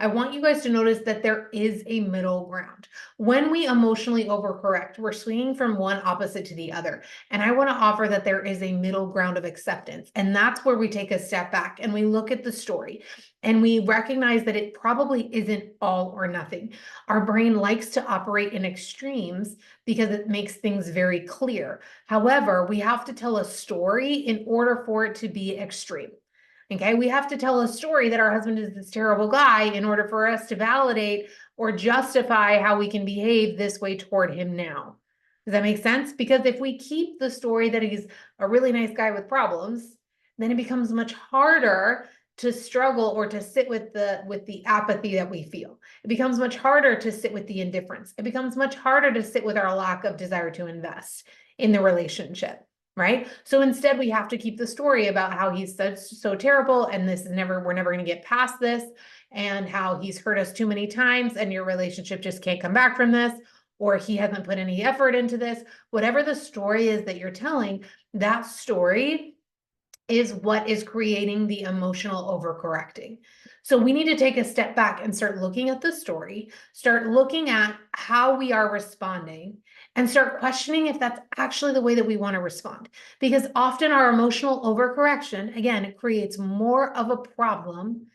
I want you guys to notice that there is a middle ground. When we emotionally overcorrect, we're swinging from one opposite to the other. And I want to offer that there is a middle ground of acceptance. And that's where we take a step back and we look at the story and we recognize that it probably isn't all or nothing. Our brain likes to operate in extremes because it makes things very clear. However, we have to tell a story in order for it to be extreme. Okay, we have to tell a story that our husband is this terrible guy in order for us to validate or justify how we can behave this way toward him now. Does that make sense? Because if we keep the story that he's a really nice guy with problems, then it becomes much harder to struggle or to sit with the apathy that we feel. It becomes much harder to sit with the indifference. It becomes much harder to sit with our lack of desire to invest in the relationship. Right? So instead, we have to keep the story about how he's so terrible and we're never going to get past this, and how he's hurt us too many times and your relationship just can't come back from this, or he hasn't put any effort into this. Whatever the story is that you're telling, that story is what is creating the emotional overcorrecting. So we need to take a step back and start looking at the story, start looking at how we are responding, and start questioning if that's actually the way that we want to respond. Because often our emotional overcorrection, again, it creates more of a problem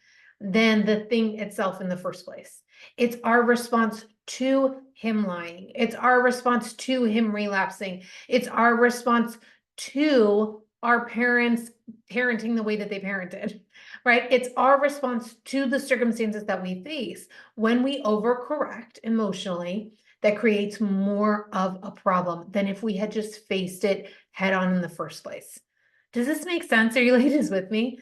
than the thing itself in the first place. It's our response to him lying. It's our response to him relapsing. It's our response to our parents parenting the way that they parented, right? It's our response to the circumstances that we face when we overcorrect emotionally that creates more of a problem than if we had just faced it head on in the first place. Does this make sense? Are you ladies with me?